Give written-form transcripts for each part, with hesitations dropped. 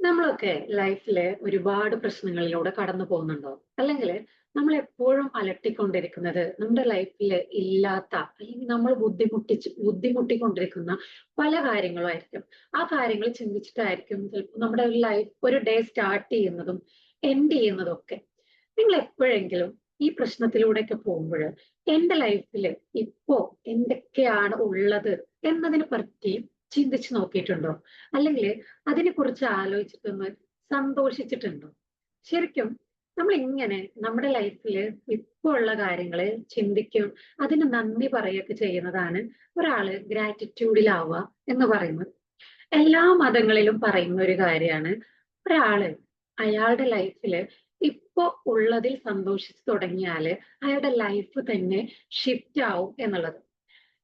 നമ്മളൊക്കെ ലൈഫില് ഒരുപാട് പ്രശ്നങ്ങളിലൂടെ കടന്നു പോകുന്നുണ്ടോ? അല്ലെങ്കിൽ നമ്മൾ എപ്പോഴും അലട്ടിക്കൊണ്ടിരിക്കുന്നത് നമ്മുടെ ലൈഫിൽ ഇല്ലാത്ത അല്ലെങ്കിൽ നമ്മൾ ബുദ്ധിമുട്ടിക്കൊണ്ടിരിക്കുന്ന പല കാര്യങ്ങളും ആയിരിക്കും. ആ കാര്യങ്ങൾ ചിന്തിച്ചിട്ടായിരിക്കും ചിലപ്പോൾ നമ്മുടെ ഒരു ലൈഫ് ഒരു ഡേ സ്റ്റാർട്ട് ചെയ്യുന്നതും എൻഡ് ചെയ്യുന്നതും ഒക്കെ. നിങ്ങൾ എപ്പോഴെങ്കിലും ഈ പ്രശ്നത്തിലൂടെയൊക്കെ പോകുമ്പോൾ എന്റെ ലൈഫിൽ ഇപ്പോ എന്തൊക്കെയാണ് ഉള്ളത് എന്നതിനെ പറ്റി ചിന്തിച്ചു നോക്കിയിട്ടുണ്ടോ? അല്ലെങ്കിൽ അതിനെക്കുറിച്ച് ആലോചിച്ചിട്ടൊന്ന് സന്തോഷിച്ചിട്ടുണ്ടോ? ശരിക്കും നമ്മൾ ഇങ്ങനെ നമ്മുടെ ലൈഫിൽ ഇപ്പോ ഉള്ള കാര്യങ്ങളെ ചിന്തിക്കും, അതിന് നന്ദി പറയുകയൊക്കെ ചെയ്യുന്നതാണ് ഒരാള് ഗ്രാറ്റിറ്റ്യൂഡിലാവുക എന്ന് പറയുന്നത്. എല്ലാ മതങ്ങളിലും പറയുന്ന ഒരു കാര്യമാണ് ഒരാള് അയാളുടെ ലൈഫില് ഇപ്പൊ ഉള്ളതിൽ സന്തോഷിച്ചു തുടങ്ങിയാല് അയാളുടെ ലൈഫ് തന്നെ ഷിഫ്റ്റ് ആവും എന്നുള്ളത്.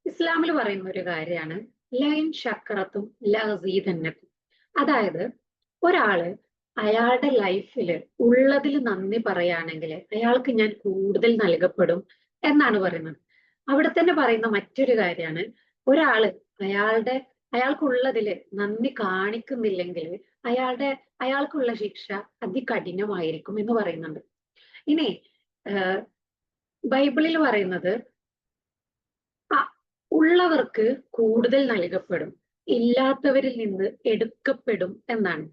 ഇസ്ലാമിൽ പറയുന്ന ഒരു കാര്യമാണ് ലൈൻ ശക്കറത്തും ലഅസീദന്നക്കും. അതായത് ഒരാള് അയാളുടെ ലൈഫില് ഉള്ളതിൽ നന്ദി പറയുകയാണെങ്കിൽ അയാൾക്ക് ഞാൻ കൂടുതൽ നൽകപ്പെടും എന്നാണ് പറയുന്നത്. അവിടെ തന്നെ പറയുന്ന മറ്റൊരു കാര്യമാണ് ഒരാള് അയാളുടെ അയാൾക്കുള്ളതില് നന്ദി കാണിക്കുന്നില്ലെങ്കിൽ അയാൾക്കുള്ള ശിക്ഷ അതികഠിനമായിരിക്കും എന്ന് പറയുന്നുണ്ട്. ഇനി ആഹ് ബൈബിളിൽ പറയുന്നത് ഉള്ളവർക്ക് കൂടുതൽ നൽകപ്പെടും, ഇല്ലാത്തവരിൽ നിന്ന് എടുക്കപ്പെടും എന്നാണ്.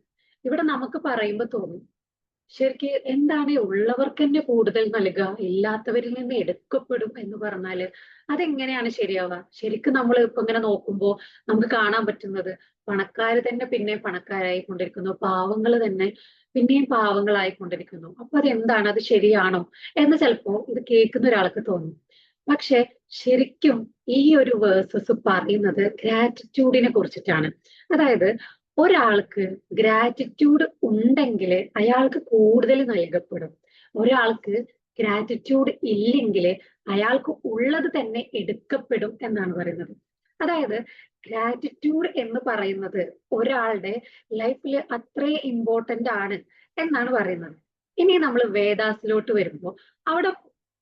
ഇവിടെ നമുക്ക് പറയുമ്പോൾ തോന്നും, ശരിക്ക് എന്താണ് ഈ ഉള്ളവർക്ക് തന്നെ കൂടുതൽ നൽകുക, ഇല്ലാത്തവരിൽ നിന്ന് എടുക്കപ്പെടും എന്ന് പറഞ്ഞാല് അതെങ്ങനെയാണ് ശരിയാവുക? ശരിക്കും നമ്മൾ ഇപ്പൊ ഇങ്ങനെ നോക്കുമ്പോൾ നമുക്ക് കാണാൻ പറ്റുന്നത് പണക്കാര് തന്നെ പിന്നെ പണക്കാരായിക്കൊണ്ടിരിക്കുന്നു, പാവങ്ങൾ തന്നെ പിന്നെയും പാവങ്ങളായിക്കൊണ്ടിരിക്കുന്നു. അപ്പൊ അതെന്താണ്, അത് ശരിയാണോ എന്ന് ചിലപ്പോ ഇത് കേൾക്കുന്ന ഒരാൾക്ക് തോന്നും. പക്ഷെ ശരിക്കും ഈ ഒരു വേഴ്സസ് പറയുന്നത് ഗ്രാറ്റിറ്റ്യൂഡിനെ കുറിച്ചിട്ടാണ്. അതായത് ഒരാൾക്ക് ഗ്രാറ്റിറ്റ്യൂഡ് ഉണ്ടെങ്കിൽ അയാൾക്ക് കൂടുതൽ നൽകപ്പെടും. ഒരാൾക്ക് ഗ്രാറ്റിറ്റ്യൂഡ് ഇല്ലെങ്കിൽ അയാൾക്ക് ഉള്ളത് തന്നെ എടുക്കപ്പെടും എന്നാണ് പറയുന്നത്. അതായത് ഗ്രാറ്റിറ്റ്യൂഡ് എന്ന് പറയുന്നത് ഒരാളുടെ ലൈഫിൽ അത്രയും ഇമ്പോർട്ടന്റ് ആണ് എന്നാണ് പറയുന്നത്. ഇനി നമ്മൾ വേദാസിലോട്ട് വരുമ്പോൾ അവിടെ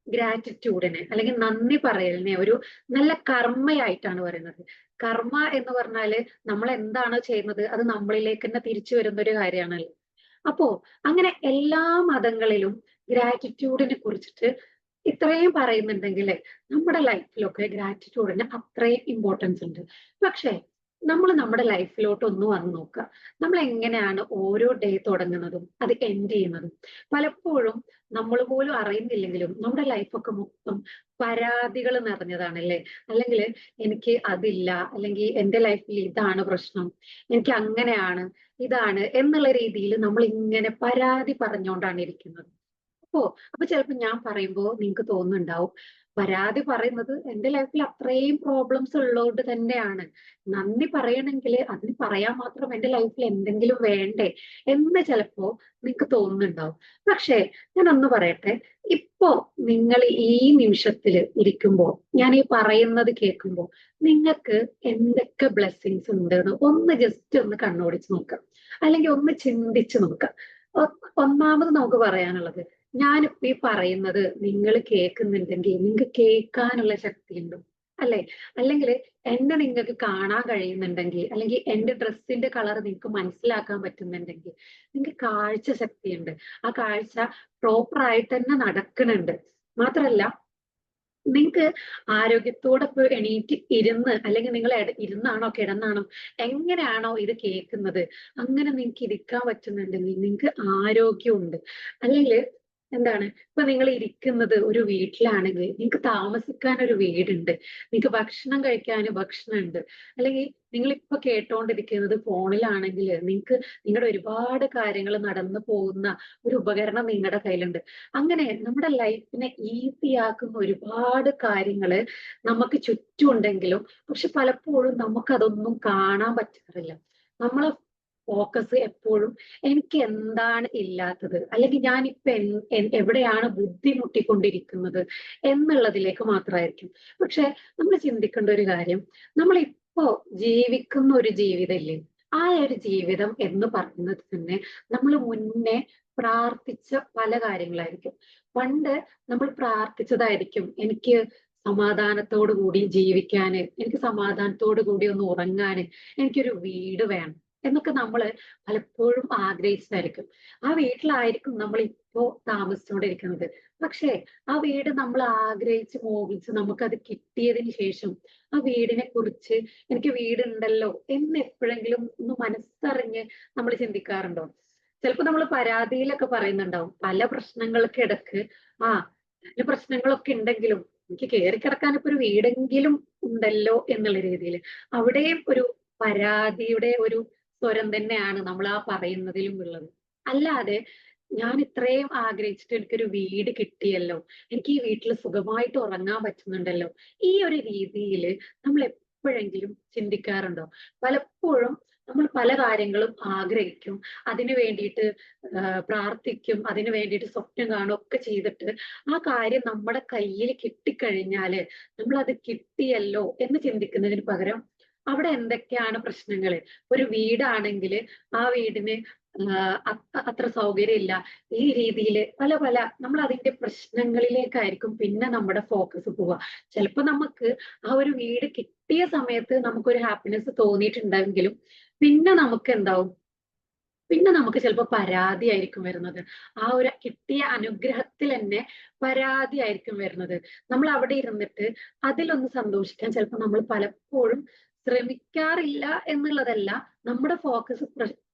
ഗ്രാറ്റിറ്റ്യൂഡിനെ അല്ലെങ്കിൽ നന്ദി പറയലിനെ ഒരു നല്ല കർമ്മയായിട്ടാണ് പറയുന്നത്. കർമ്മ എന്ന് പറഞ്ഞാല് നമ്മൾ എന്താണോ ചെയ്യുന്നത് അത് നമ്മളിലേക്ക് തന്നെ തിരിച്ചു വരുന്ന ഒരു കാര്യമാണല്ലോ. അപ്പോ അങ്ങനെ എല്ലാ മതങ്ങളിലും ഗ്രാറ്റിറ്റ്യൂഡിനെ കുറിച്ചിട്ട് ഇത്രയും പറയുന്നുണ്ടെങ്കിൽ നമ്മുടെ ലൈഫിലൊക്കെ ഗ്രാറ്റിറ്റ്യൂഡിന് അത്രയും ഇമ്പോർട്ടൻസ് ഉണ്ട്. പക്ഷേ നമ്മൾ നമ്മുടെ ലൈഫിലോട്ട് ഒന്ന് വന്ന് നോക്കുക. നമ്മൾ എങ്ങനെയാണ് ഓരോ ഡേ തുടങ്ങുന്നതും അത് എൻഡ് ചെയ്യുന്നതും. പലപ്പോഴും നമ്മൾ പോലും അറിയുന്നില്ലെങ്കിലും നമ്മുടെ ലൈഫൊക്കെ മൊത്തം പരാതികൾ നിറഞ്ഞതാണല്ലേ. അല്ലെങ്കിൽ എനിക്ക് അതില്ല, അല്ലെങ്കിൽ എന്റെ ലൈഫിൽ ഇതാണ് പ്രശ്നം, എനിക്ക് അങ്ങനെയാണ്, ഇതാണ് എന്നുള്ള രീതിയിൽ നമ്മൾ ഇങ്ങനെ പരാതി പറഞ്ഞുകൊണ്ടാണ് ഇരിക്കുന്നത്. ഓ, അപ്പൊ ചിലപ്പോ ഞാൻ പറയുമ്പോ നിങ്ങക്ക് തോന്നുന്നുണ്ടാവും പരാതി പറയുന്നത് എന്റെ ലൈഫിൽ അത്രയും പ്രോബ്ലംസ് ഉള്ളതുകൊണ്ട് തന്നെയാണ്. നന്ദി പറയണമെങ്കിൽ അതിന് പറയാൻ മാത്രം എന്റെ ലൈഫിൽ എന്തെങ്കിലും വേണ്ടേ എന്ന് ചിലപ്പോ നിങ്ങക്ക് തോന്നുന്നുണ്ടാവും. പക്ഷേ ഞാൻ ഒന്ന് പറയട്ടെ, ഇപ്പോ നിങ്ങൾ ഈ നിമിഷത്തിൽ ഇരിക്കുമ്പോ ഞാൻ ഈ പറയുന്നത് കേൾക്കുമ്പോ നിങ്ങൾക്ക് എന്തൊക്കെ ബ്ലെസ്സിങ്സ് ഉണ്ട് എന്ന് ഒന്ന് ജസ്റ്റ് ഒന്ന് കണ്ണോടിച്ച് നോക്കാം, അല്ലെങ്കിൽ ഒന്ന് ചിന്തിച്ച് നോക്കാം. ഒന്നാമത് നമുക്ക് പറയാനുള്ളത്, ഞാനിപ്പോ ഈ പറയുന്നത് നിങ്ങൾ കേൾക്കുന്നുണ്ടെങ്കിൽ നിങ്ങൾക്ക് കേൾക്കാനുള്ള ശക്തിയുണ്ട് അല്ലെ? അല്ലെങ്കിൽ എന്നെ നിങ്ങൾക്ക് കാണാൻ കഴിയുന്നുണ്ടെങ്കിൽ, അല്ലെങ്കിൽ എന്റെ ഡ്രസ്സിന്റെ കളർ നിങ്ങൾക്ക് മനസ്സിലാക്കാൻ പറ്റുന്നുണ്ടെങ്കിൽ നിങ്ങൾക്ക് കാഴ്ച ശക്തിയുണ്ട്. ആ കാഴ്ച പ്രോപ്പർ ആയിട്ട് തന്നെ നടക്കുന്നുണ്ട്. മാത്രല്ല നിങ്ങക്ക് ആരോഗ്യത്തോടെ ഇപ്പൊ എണീറ്റ് ഇരുന്ന്, അല്ലെങ്കിൽ നിങ്ങൾ ഇരുന്നാണോ കിടന്നാണോ എങ്ങനെയാണോ ഇത് കേൾക്കുന്നത് അങ്ങനെ നിങ്ങൾക്ക് ഇരിക്കാൻ പറ്റുന്നുണ്ടെങ്കിൽ നിങ്ങൾക്ക് ആരോഗ്യമുണ്ട്. അല്ലെങ്കിൽ എന്താണ്, ഇപ്പൊ നിങ്ങൾ ഇരിക്കുന്നത് ഒരു വീട്ടിലാണെങ്കിൽ നിങ്ങൾക്ക് താമസിക്കാൻ ഒരു വീടുണ്ട്, നിങ്ങൾക്ക് ഭക്ഷണം കഴിക്കാൻ ഭക്ഷണമുണ്ട്. അല്ലെങ്കിൽ നിങ്ങൾ ഇപ്പൊ കേട്ടോണ്ടിരിക്കുന്നത് ഫോണിലാണെങ്കിൽ നിങ്ങൾക്ക് നിങ്ങളുടെ ഒരുപാട് കാര്യങ്ങൾ നടന്നു പോകുന്ന ഒരു ഉപകരണം നിങ്ങളുടെ കയ്യിലുണ്ട്. അങ്ങനെ നമ്മുടെ ലൈഫിനെ ഈസി ആക്കുന്ന ഒരുപാട് കാര്യങ്ങള് നമുക്ക് ചുറ്റുമുണ്ടെങ്കിലും പക്ഷെ പലപ്പോഴും നമുക്കതൊന്നും കാണാൻ പറ്റാറില്ല. നമ്മളെ ഫോക്കസ് എപ്പോഴും എനിക്ക് എന്താണ് ഇല്ലാത്തത്, അല്ലെങ്കിൽ ഞാനിപ്പോ എവിടെയാണ് ബുദ്ധിമുട്ടിക്കൊണ്ടിരിക്കുന്നത് എന്നുള്ളതിലേക്ക് മാത്രമായിരിക്കും. പക്ഷെ നമ്മൾ ചിന്തിക്കേണ്ട ഒരു കാര്യം, നമ്മൾ ഇപ്പോ ജീവിക്കുന്ന ഒരു ജീവിതമില്ലേ, ആ ഒരു ജീവിതം എന്ന് പറയുന്നത് തന്നെ നമ്മൾ മുന്നേ പ്രാർത്ഥിച്ച പല കാര്യങ്ങളായിരിക്കും. പണ്ട് നമ്മൾ പ്രാർത്ഥിച്ചതായിരിക്കും എനിക്ക് സമാധാനത്തോടു കൂടി ജീവിക്കാന്, എനിക്ക് സമാധാനത്തോടു കൂടി ഒന്ന് ഉറങ്ങാന്, എനിക്കൊരു വീട് വേണം എന്നൊക്കെ നമ്മൾ പലപ്പോഴും ആഗ്രഹിച്ചതായിരിക്കും. ആ വീട്ടിലായിരിക്കും നമ്മൾ ഇപ്പോ താമസിച്ചുകൊണ്ടിരിക്കുന്നത്. പക്ഷേ ആ വീട് നമ്മൾ ആഗ്രഹിച്ച് മോഹിച്ച് നമുക്കത് കിട്ടിയതിന് ശേഷം ആ വീടിനെ കുറിച്ച് എനിക്ക് വീടുണ്ടല്ലോ എന്ന് എപ്പോഴെങ്കിലും ഒന്ന് മനസ്സറിഞ്ഞ് നമ്മൾ ചിന്തിക്കാറുണ്ടോ? ചിലപ്പോ നമ്മൾ പരാതിയിലൊക്കെ പറയുന്നുണ്ടാവും. പല പ്രശ്നങ്ങൾക്കിടക്ക് ആ പല പ്രശ്നങ്ങളൊക്കെ ഉണ്ടെങ്കിലും എനിക്ക് കേറി കിടക്കാൻ ഇപ്പൊ ഒരു വീടെങ്കിലും ഉണ്ടല്ലോ എന്നുള്ള രീതിയിൽ അവിടെയും ഒരു പരാതിയുടെ ഒരു സ്വരം തന്നെയാണ് നമ്മൾ ആ പറയുന്നതിലും ഉള്ളത്. അല്ലാതെ ഞാൻ ഇത്രയും ആഗ്രഹിച്ചിട്ട് എനിക്കൊരു വീട് കിട്ടിയല്ലോ, എനിക്ക് ഈ വീട്ടിൽ സുഖമായിട്ട് ഉറങ്ങാൻ പറ്റുന്നുണ്ടല്ലോ, ഈ ഒരു രീതിയിൽ നമ്മൾ എപ്പോഴെങ്കിലും ചിന്തിക്കാറുണ്ടോ? പലപ്പോഴും നമ്മൾ പല കാര്യങ്ങളും ആഗ്രഹിക്കും, അതിനു വേണ്ടിയിട്ട് പ്രാർത്ഥിക്കും, അതിനു വേണ്ടിയിട്ട് സ്വപ്നം കാണും ഒക്കെ ചെയ്തിട്ട് ആ കാര്യം നമ്മുടെ കയ്യിൽ കിട്ടിക്കഴിഞ്ഞാല് നമ്മൾ അത് കിട്ടിയല്ലോ എന്ന് ചിന്തിക്കുന്നതിന് പകരം അവിടെ എന്തൊക്കെയാണ് പ്രശ്നങ്ങള്? ഒരു വീടാണെങ്കിൽ ആ വീടിന് അത്ര സൗകര്യമില്ല. ഈ രീതിയിൽ പല പല നമ്മൾ അതിന്റെ പ്രശ്നങ്ങളിലേക്കായിരിക്കും പിന്നെ നമ്മുടെ ഫോക്കസ് പോവുക. ചിലപ്പോ നമുക്ക് ആ ഒരു വീട് കിട്ടിയ സമയത്ത് നമുക്കൊരു ഹാപ്പിനെസ് തോന്നിയിട്ടുണ്ടെങ്കിലും പിന്നെ നമുക്ക് എന്താവും? പിന്നെ നമുക്ക് ചിലപ്പോ പരാതിയായിരിക്കും വരുന്നത്. ആ ഒരു കിട്ടിയ അനുഗ്രഹത്തിൽ തന്നെ പരാതിയായിരിക്കും വരുന്നത്. നമ്മൾ അവിടെ ഇരുന്നിട്ട് അതിലൊന്ന് സന്തോഷിക്കാൻ ചിലപ്പോ നമ്മൾ പലപ്പോഴും ശ്രമിക്കാറില്ല എന്നുള്ളതല്ല. നമ്മുടെ ഫോക്കസ്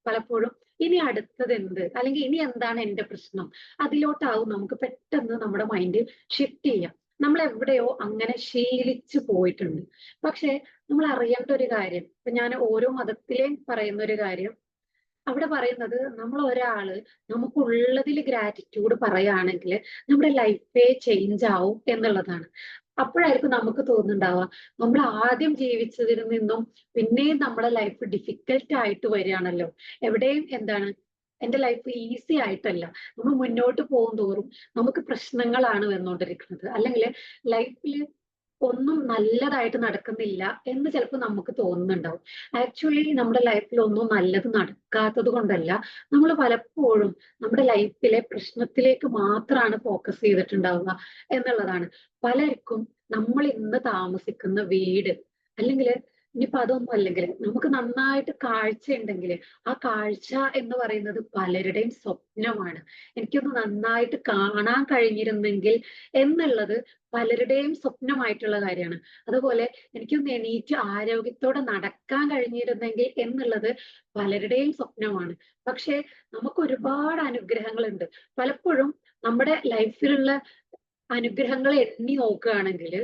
പലപ്പോഴും ഇനി അടുത്തതെന്ത്? അല്ലെങ്കിൽ ഇനി എന്താണ് എന്റെ പ്രശ്നം? അതിലോട്ടാവും നമുക്ക് പെട്ടെന്ന് നമ്മുടെ മൈൻഡ് ഷിഫ്റ്റ് ചെയ്യാം. നമ്മൾ എവിടെയോ അങ്ങനെ ശീലിച്ചു പോയിട്ടുണ്ട്. പക്ഷേ നമ്മൾ അറിയേണ്ട ഒരു കാര്യം, ഇപ്പൊ ഞാൻ ഓരോ മതത്തിലെയും പറയുന്ന ഒരു കാര്യം അവിടെ പറയുന്നത് നമ്മൾ ഒരാള് നമുക്കുള്ളതിൽ ഗ്രാറ്റിറ്റ്യൂഡ് പറയുകയാണെങ്കിൽ നമ്മുടെ ലൈഫേ ചേഞ്ച് ആവും എന്നുള്ളതാണ്. അപ്പോഴായിരിക്കും നമുക്ക് തോന്നുന്നുണ്ടാവുക നമ്മൾ ആദ്യം ജീവിച്ചതിൽ നിന്നും പിന്നെയും നമ്മുടെ ലൈഫ് ഡിഫിക്കൽട്ട് ആയിട്ട് വരികയാണല്ലോ. എവിടെയും എന്താണ് എന്റെ ലൈഫ് ഈസി ആയിട്ടല്ല. നമ്മൾ മുന്നോട്ട് പോകും തോറും നമുക്ക് പ്രശ്നങ്ങളാണ് വന്നുകൊണ്ടിരിക്കുന്നത്. അല്ലെങ്കിൽ ലൈഫിൽ ഒന്നും നല്ലതായിട്ട് നടക്കുന്നില്ല എന്ന് ചിലപ്പോൾ നമുക്ക് തോന്നുന്നുണ്ടാവും. ആക്ച്വലി നമ്മുടെ ലൈഫിൽ ഒന്നും നല്ലത് നടക്കാത്തത് കൊണ്ടല്ല, നമ്മൾ പലപ്പോഴും നമ്മുടെ ലൈഫിലെ പ്രശ്നത്തിലേക്ക് മാത്രമാണ് ഫോക്കസ് ചെയ്തിട്ടുണ്ടാവുക എന്നുള്ളതാണ്. പലർക്കും നമ്മൾ ഇന്ന് താമസിക്കുന്ന വീട് അല്ലെങ്കിൽ ഇനിയിപ്പോ അതൊന്നും അല്ലെങ്കിൽ നമുക്ക് നന്നായിട്ട് കാഴ്ച ഉണ്ടെങ്കിൽ ആ കാഴ്ച എന്ന് പറയുന്നത് പലരുടെയും സ്വപ്നമാണ്. എനിക്കൊന്ന് നന്നായിട്ട് കാണാൻ കഴിഞ്ഞിരുന്നെങ്കിൽ എന്നുള്ളത് പലരുടെയും സ്വപ്നമായിട്ടുള്ള കാര്യമാണ്. അതുപോലെ എനിക്കൊന്ന് എണീറ്റ് ആരോഗ്യത്തോടെ നടക്കാൻ കഴിഞ്ഞിരുന്നെങ്കിൽ എന്നുള്ളത് പലരുടെയും സ്വപ്നമാണ്. പക്ഷേ നമുക്ക് ഒരുപാട് അനുഗ്രഹങ്ങളുണ്ട്. പലപ്പോഴും നമ്മുടെ ലൈഫിലുള്ള അനുഗ്രഹങ്ങൾ എണ്ണി നോക്കുകയാണെങ്കിൽ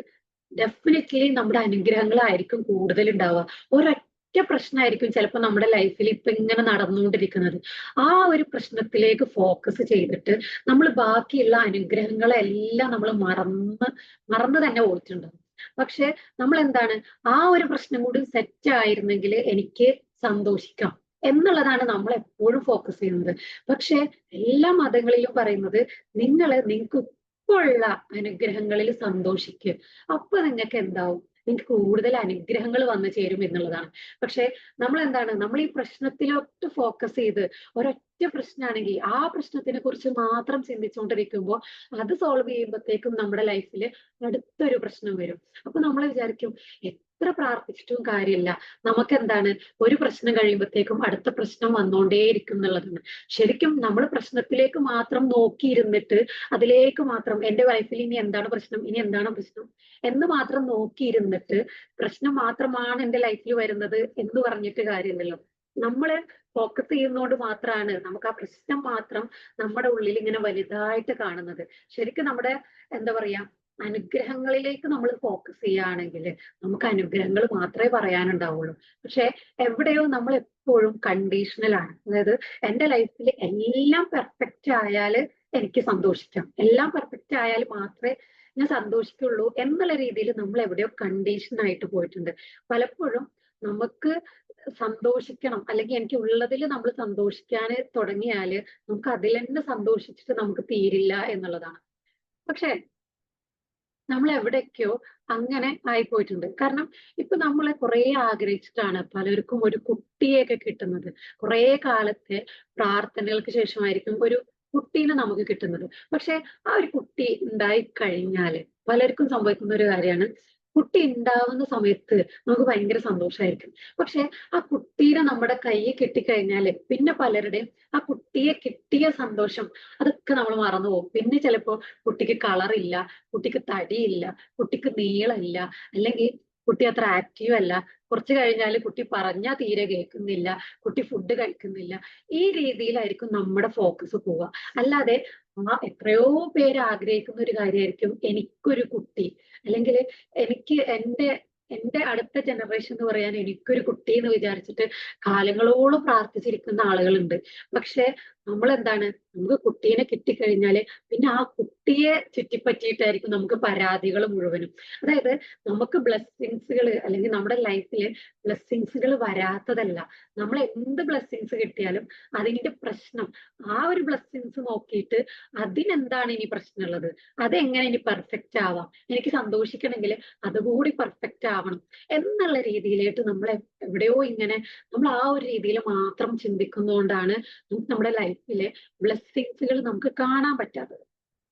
ഡെഫിനറ്റ്ലി നമ്മുടെ അനുഗ്രഹങ്ങളായിരിക്കും കൂടുതൽ ഉണ്ടാവുക. ഒരൊറ്റ പ്രശ്നമായിരിക്കും ചിലപ്പോൾ നമ്മുടെ ലൈഫിൽ ഇപ്പൊ ഇങ്ങനെ നടന്നുകൊണ്ടിരിക്കുന്നത്. ആ ഒരു പ്രശ്നത്തിലേക്ക് ഫോക്കസ് ചെയ്തിട്ട് നമ്മൾ ബാക്കിയുള്ള അനുഗ്രഹങ്ങളെല്ലാം നമ്മൾ മറന്ന് തന്നെ പോയിട്ടുണ്ടാവും. പക്ഷെ നമ്മൾ എന്താണ് ആ ഒരു പ്രശ്നം കൂടി സെറ്റ് ആയിരുന്നെങ്കിൽ എനിക്ക് സന്തോഷിക്കാം എന്നുള്ളതാണ് നമ്മൾ എപ്പോഴും ഫോക്കസ് ചെയ്യുന്നത്. പക്ഷെ എല്ലാ മതങ്ങളിലും പറയുന്നത് നിങ്ങൾക്ക് ഇപ്പൊ ഉള്ള അനുഗ്രഹങ്ങളിൽ സന്തോഷിക്കുക. അപ്പൊ നിങ്ങൾക്ക് എന്താവും? നിങ്ങൾക്ക് കൂടുതൽ അനുഗ്രഹങ്ങൾ വന്നു ചേരും എന്നുള്ളതാണ്. പക്ഷെ നമ്മൾ എന്താണ് നമ്മൾ ഈ പ്രശ്നത്തിലോട്ട് ഫോക്കസ് ചെയ്ത് ഒരൊറ്റ പ്രശ്നമാണെങ്കിൽ ആ പ്രശ്നത്തിനെ കുറിച്ച് മാത്രം ചിന്തിച്ചുകൊണ്ടിരിക്കുമ്പോൾ അത് സോൾവ് ചെയ്യുമ്പോഴത്തേക്കും നമ്മുടെ ലൈഫിൽ അടുത്തൊരു പ്രശ്നം വരും. അപ്പൊ നമ്മൾ വിചാരിക്കും എത്ര പ്രാർത്ഥിച്ചിട്ടും കാര്യമില്ല, നമുക്ക് എന്താണ് ഒരു പ്രശ്നം കഴിയുമ്പോഴത്തേക്കും അടുത്ത പ്രശ്നം വന്നുകൊണ്ടേയിരിക്കും എന്നുള്ളതാണ്. ശരിക്കും നമ്മൾ പ്രശ്നത്തിലേക്ക് മാത്രം നോക്കിയിരുന്നിട്ട് അതിലേക്ക് മാത്രം എന്റെ ലൈഫിൽ ഇനി എന്താണ് പ്രശ്നം, ഇനി എന്താണ് പ്രശ്നം എന്ന് മാത്രം നോക്കിയിരുന്നിട്ട് പ്രശ്നം മാത്രമാണ് എന്റെ ലൈഫിൽ വരുന്നത് എന്ന് പറഞ്ഞിട്ട് കാര്യമില്ലല്ലോ. നമ്മള് ഫോക്കസ് ചെയ്യുന്നതുകൊണ്ട് മാത്രമാണ് നമുക്ക് ആ പ്രശ്നം മാത്രം നമ്മുടെ ഉള്ളിൽ ഇങ്ങനെ വലുതായിട്ട് കാണുന്നത്. ശരിക്കും നമ്മുടെ എന്താ പറയാ അനുഗ്രഹങ്ങളിലേക്ക് നമ്മൾ ഫോക്കസ് ചെയ്യുകയാണെങ്കിൽ നമുക്ക് അനുഗ്രഹങ്ങൾ മാത്രമേ പറയാനുണ്ടാവുള്ളൂ. പക്ഷെ എവിടെയോ നമ്മൾ എപ്പോഴും കണ്ടീഷണൽ ആണ്. അതായത് എന്റെ ലൈഫിൽ എല്ലാം പെർഫെക്റ്റ് ആയാല് എനിക്ക് സന്തോഷിക്കാം, എല്ലാം പെർഫെക്റ്റ് ആയാൽ മാത്രമേ ഞാൻ സന്തോഷിക്കുള്ളൂ എന്നുള്ള രീതിയിൽ നമ്മൾ എവിടെയോ കണ്ടീഷൻ ആയിട്ട് പോയിട്ടുണ്ട്. പലപ്പോഴും നമുക്ക് സന്തോഷിക്കണം അല്ലെങ്കിൽ എനിക്ക് ഉള്ളതിൽ നമ്മൾ സന്തോഷിക്കാൻ തുടങ്ങിയാല് നമുക്ക് അതിൽ തന്നെ സന്തോഷിച്ചിട്ട് നമുക്ക് തീരില്ല എന്നുള്ളതാണ്. പക്ഷെ നമ്മൾ എവിടേക്കോ അങ്ങനെ ആയിപ്പോയിട്ടുണ്ട്. കാരണം ഇപ്പൊ നമ്മളെ കുറെ ആഗ്രഹിച്ചിട്ടാണ് പലർക്കും ഒരു കുട്ടിയെയൊക്കെ കിട്ടുന്നത്. കുറെ കാലത്തെ പ്രാർത്ഥനകൾക്ക് ശേഷമായിരിക്കും ഒരു കുട്ടീനെ നമുക്ക് കിട്ടുന്നത്. പക്ഷെ ആ ഒരു കുട്ടി ഉണ്ടായി കഴിഞ്ഞാല് പലർക്കും സംഭവിക്കുന്ന ഒരു കാര്യമാണ്, കുട്ടി ഉണ്ടാവുന്ന സമയത്ത് നമുക്ക് ഭയങ്കര സന്തോഷമായിരിക്കും. പക്ഷെ ആ കുട്ടീനെ നമ്മുടെ കയ്യിൽ കിട്ടിക്കഴിഞ്ഞാല് പിന്നെ പലരുടെയും ആ കുട്ടിയെ കിട്ടിയ സന്തോഷം അതൊക്കെ നമ്മൾ മറന്നു പോകും. പിന്നെ ചിലപ്പോ കുട്ടിക്ക് കളറില്ല, കുട്ടിക്ക് തടിയില്ല, കുട്ടിക്ക് നീളമില്ല, അല്ലെങ്കിൽ കുട്ടി അത്ര ആക്റ്റീവ് അല്ല. കുറച്ച് കഴിഞ്ഞാല് കുട്ടി പറഞ്ഞാ തീരെ കേൾക്കുന്നില്ല, കുട്ടി ഫുഡ് കഴിക്കുന്നില്ല. ഈ രീതിയിലായിരിക്കും നമ്മുടെ ഫോക്കസ് പോവുക. അല്ലാതെ എത്രയോ പേര് ആഗ്രഹിക്കുന്ന ഒരു കാര്യമായിരിക്കും എനിക്കൊരു കുട്ടി, അല്ലെങ്കിൽ എനിക്ക് എന്റെ അടുത്ത ജനറേഷൻ എന്ന് പറയാൻ എനിക്കൊരു കുട്ടി എന്ന് വിചാരിച്ചിട്ട് കാലങ്ങളോളം പ്രാർത്ഥിച്ചിരിക്കുന്ന ആളുകളുണ്ട്. പക്ഷെ നമ്മൾ എന്താണ്, നമുക്ക് കുട്ടീനെ കിട്ടിക്കഴിഞ്ഞാല് പിന്നെ ആ കുട്ടിയെ ചുറ്റിപ്പറ്റിയിട്ടായിരിക്കും നമുക്ക് പരാതികൾ മുഴുവനും. അതായത് നമുക്ക് ബ്ലെസ്സിങ്സുകൾ അല്ലെങ്കിൽ നമ്മുടെ ലൈഫില് ബ്ലെസ്സിങ്സുകൾ വരാത്തതല്ല. നമ്മൾ എന്ത് ബ്ലെസ്സിങ്സ് കിട്ടിയാലും അതിന്റെ പ്രശ്നം, ആ ഒരു ബ്ലെസ്സിങ്സ് നോക്കിയിട്ട് അതിനെന്താണ് ഇനി പ്രശ്നമുള്ളത്, അതെങ്ങനെ ഇനി പെർഫെക്റ്റ് ആവാം, എനിക്ക് സന്തോഷിക്കണമെങ്കിൽ അതുകൂടി പെർഫെക്റ്റ് ആവണം എന്നുള്ള രീതിയിലേക്ക് നമ്മൾ എവിടെയോ ഇങ്ങനെ നമ്മൾ ആ ഒരു രീതിയിൽ മാത്രം ചിന്തിക്കുന്നതുകൊണ്ടാണ് നമുക്ക് നമ്മുടെ ലൈഫിലെ ബ്ലെസ്സിങ്സുകൾ നമുക്ക് കാണാൻ പറ്റാത്തത്.